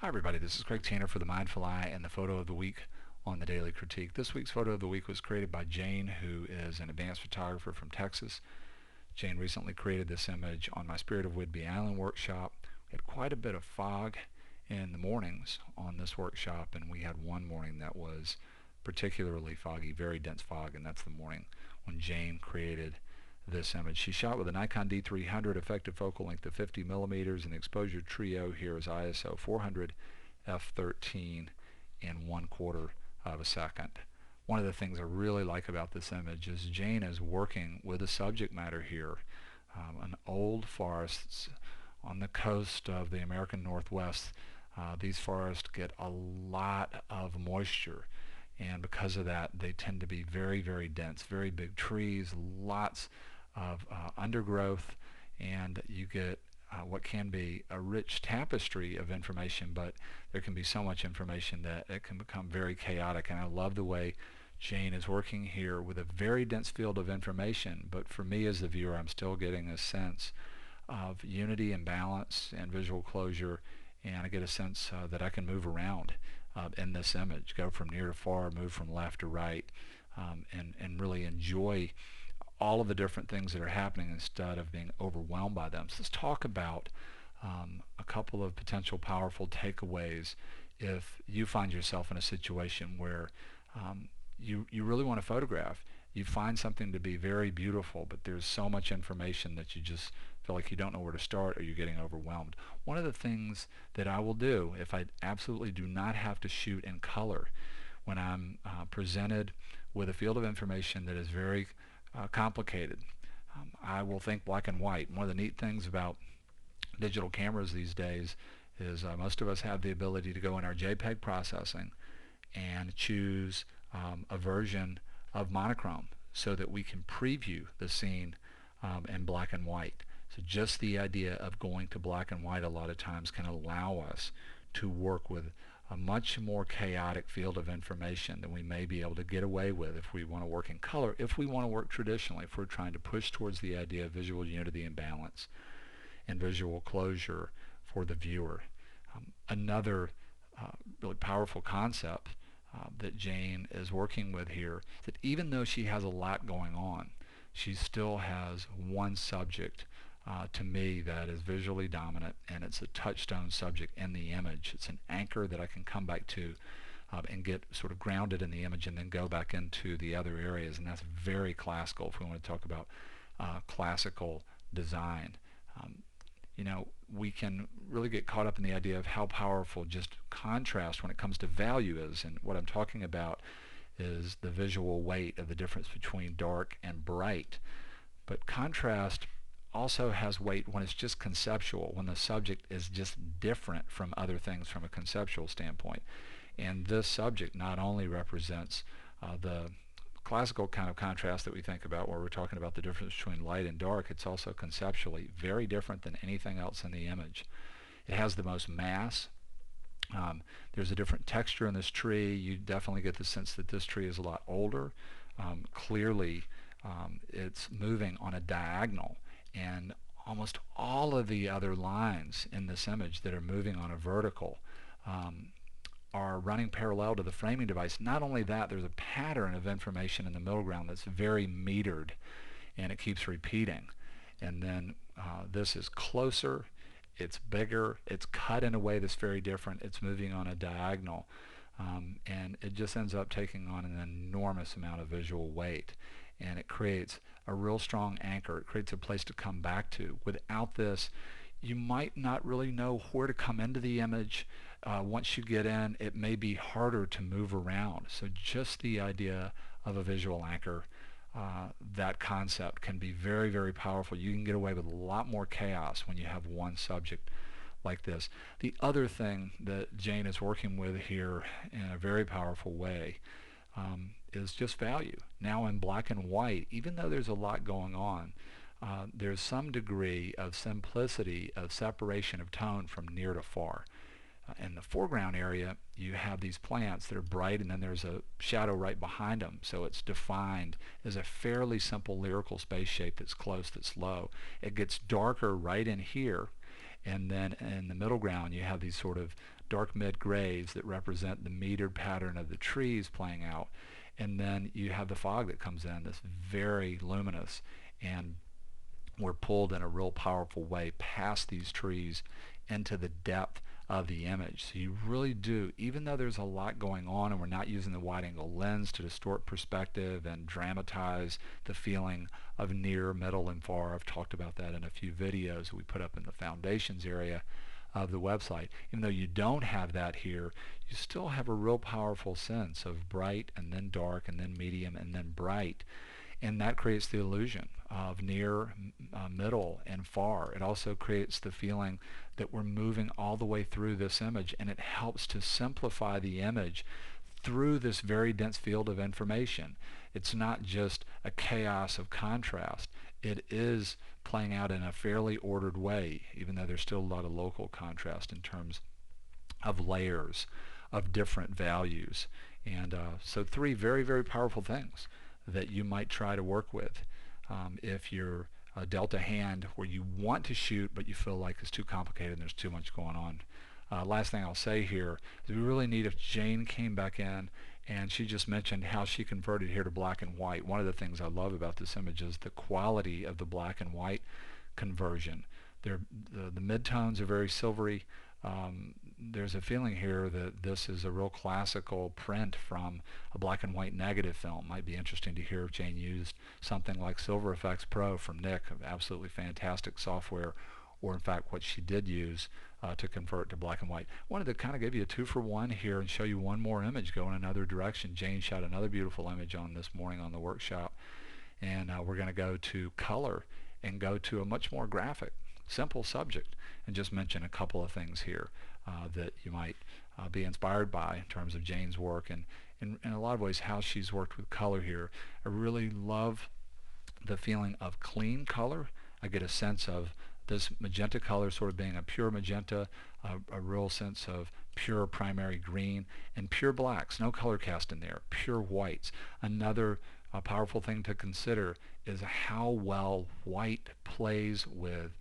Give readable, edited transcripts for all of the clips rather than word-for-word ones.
Hi everybody, this is Craig Tanner for The Mindful Eye and the photo of the week on the Daily Critique. This week's photo of the week was created by Jane, who is an advanced photographer from Texas. Jane recently created this image on my Spirit of Whidbey Island workshop. We had quite a bit of fog in the mornings on this workshop, and we had one morning that was particularly foggy, very dense fog, and that's the morning when Jane created this image. She shot with a Nikon D300 effective focal length of 50 millimeters, and the exposure trio here is ISO 400 f13 in 1/4 of a second. One of the things I really like about this image is Jane is working with the subject matter here, an old forests on the coast of the American Northwest. These forests get a lot of moisture, and because of that they tend to be very, very dense, very big trees, lots of undergrowth, and you get what can be a rich tapestry of information, but there can be so much information that it can become very chaotic. And I love the way Jane is working here with a very dense field of information, but for me as the viewer, I'm still getting a sense of unity and balance and visual closure, and I get a sense that I can move around in this image, go from near to far, move from left to right, and really enjoy all of the different things that are happening instead of being overwhelmed by them. So let's talk about a couple of potential powerful takeaways if you find yourself in a situation where you really want to photograph. You find something to be very beautiful, but there's so much information that you just feel like you don't know where to start, or you're getting overwhelmed. One of the things that I will do if I absolutely do not have to shoot in color, when I'm presented with a field of information that is very complicated, I will think black and white. One of the neat things about digital cameras these days is most of us have the ability to go in our JPEG processing and choose a version of monochrome so that we can preview the scene in black and white. So just the idea of going to black and white a lot of times can allow us to work with a much more chaotic field of information than we may be able to get away with if we want to work in color, if we want to work traditionally, if we're trying to push towards the idea of visual unity and balance and visual closure for the viewer. Another really powerful concept that Jane is working with here, that even though she has a lot going on, she still has one subject to me that is visually dominant, and it's a touchstone subject in the image. It's an anchor that I can come back to and get sort of grounded in the image, and then go back into the other areas. And that's very classical if we want to talk about classical design. You know, we can really get caught up in the idea of how powerful just contrast when it comes to value is, and what I'm talking about is the visual weight of the difference between dark and bright. But contrast also has weight when it's just conceptual, when the subject is just different from other things from a conceptual standpoint. And this subject not only represents the classical kind of contrast that we think about, where we're talking about the difference between light and dark, it's also conceptually very different than anything else in the image. It has the most mass. There's a different texture in this tree. You definitely get the sense that this tree is a lot older. Clearly it's moving on a diagonal, and almost all of the other lines in this image that are moving on a vertical are running parallel to the framing device. Not only that, there's a pattern of information in the middle ground that's very metered, and it keeps repeating. And then this is closer, it's bigger, it's cut in a way that's very different, it's moving on a diagonal, and it just ends up taking on an enormous amount of visual weight, and it creates a real strong anchor. It creates a place to come back to. Without this, you might not really know where to come into the image. Once you get in, it may be harder to move around. So just the idea of a visual anchor, that concept can be very, very powerful. You can get away with a lot more chaos when you have one subject like this. The other thing that Jane is working with here in a very powerful way is just value. Now in black and white, even though there's a lot going on, there's some degree of simplicity of separation of tone from near to far. In the foreground area, you have these plants that are bright, and then there's a shadow right behind them, so it's defined as a fairly simple lyrical space shape that's close, that's low. It gets darker right in here, and then in the middle ground you have these sort of dark mid grays that represent the metered pattern of the trees playing out. And then you have the fog that comes in that's very luminous, and we're pulled in a real powerful way past these trees into the depth of the image. So you really do, even though there's a lot going on and we're not using the wide angle lens to distort perspective and dramatize the feeling of near, middle, and far. I've talked about that in a few videos that we put up in the foundations area of the website. Even though you don't have that here, you still have a real powerful sense of bright and then dark and then medium and then bright, and that creates the illusion of near, middle, and far. It also creates the feeling that we're moving all the way through this image, and it helps to simplify the image through this very dense field of information. It's not just a chaos of contrast. It is playing out in a fairly ordered way, even though there's still a lot of local contrast in terms of layers of different values. And so 3 very, very powerful things that you might try to work with if you're dealt a hand where you want to shoot but you feel like it's too complicated and there's too much going on. Last thing I'll say here is we really need, if Jane came back in and she just mentioned how she converted here to black and white. One of the things I love about this image is the quality of the black and white conversion. The midtones are very silvery. There's a feeling here that this is a real classical print from a black and white negative film. Might be interesting to hear if Jane used something like Silver Effects Pro from Nik, absolutely fantastic software, or in fact what she did use to convert to black and white. Wanted to kind of give you a 2-for-1 here and show you one more image go in another direction. Jane shot another beautiful image on this morning on the workshop, and we're going to go to color and go to a much more graphic, simple subject, and just mention a couple of things here that you might be inspired by in terms of Jane's work, and in a lot of ways how she's worked with color here. I really love the feeling of clean color. I get a sense of this magenta color sort of being a pure magenta, a real sense of pure primary green, and pure blacks, no color cast in there, pure whites. Another powerful thing to consider is how well white plays with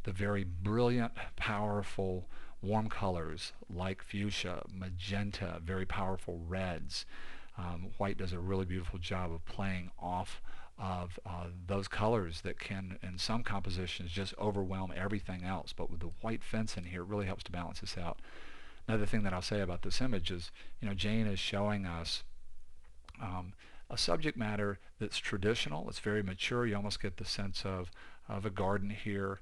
the very brilliant, powerful warm colors like fuchsia, magenta, very powerful reds. White does a really beautiful job of playing off of those colors that can, in some compositions, just overwhelm everything else. But with the white fence in here, it really helps to balance this out. Another thing that I'll say about this image is, Jane is showing us a subject matter that's traditional. It's very mature. You almost get the sense of a garden here.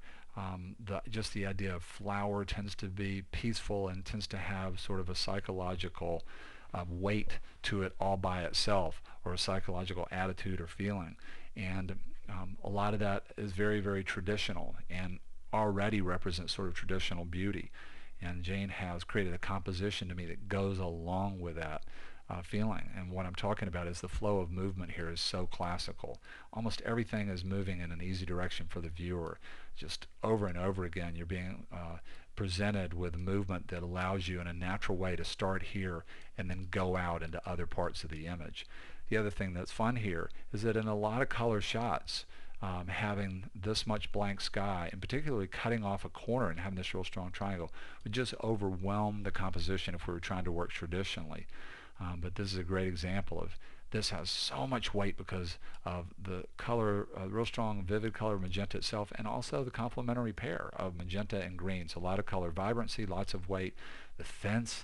Just the idea of flower tends to be peaceful and tends to have sort of a psychological weight to it all by itself, or a psychological attitude or feeling. And a lot of that is very, very traditional and already represents sort of traditional beauty. And Jane has created a composition to me that goes along with that feeling. And what I'm talking about is the flow of movement here is so classical. Almost everything is moving in an easy direction for the viewer. Just over and over again, you're being presented with movement that allows you in a natural way to start here and then go out into other parts of the image. The other thing that's fun here is that in a lot of color shots, having this much blank sky, and particularly cutting off a corner and having this real strong triangle, would just overwhelm the composition if we were trying to work traditionally. But this is a great example of this has so much weight because of the color, real strong vivid color of magenta itself, and also the complementary pair of magenta and green. So a lot of color vibrancy, lots of weight. The fence,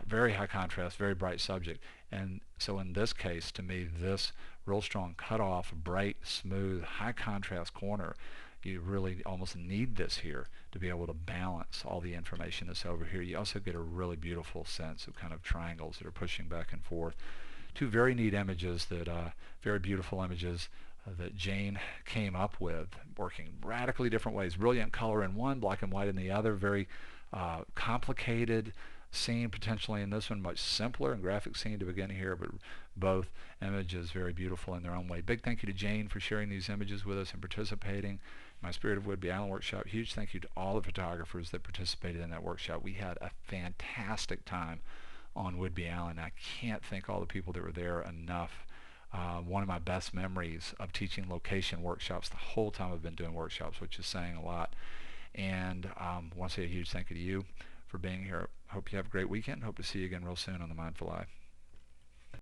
very high contrast, very bright subject. And so in this case, to me, this real strong cutoff, bright, smooth, high contrast corner, you really almost need this here to be able to balance all the information that's over here. You also get a really beautiful sense of kind of triangles that are pushing back and forth. 2 very neat images that, very beautiful images that Jane came up with, working radically different ways. Brilliant color in one, black and white in the other. Very complicated scene potentially in this one, much simpler and graphic scene to begin here, but both images very beautiful in their own way. Big thank you to Jane for sharing these images with us and participating in my Spirit of Whidbey Island workshop. Huge thank you to all the photographers that participated in that workshop. We had a fantastic time on Whidbey Island. I can't thank all the people that were there enough. One of my best memories of teaching location workshops the whole time I've been doing workshops, which is saying a lot. And I want to say a huge thank you to you for being here. hope you have a great weekend. Hope to see you again real soon on the Mindful Eye.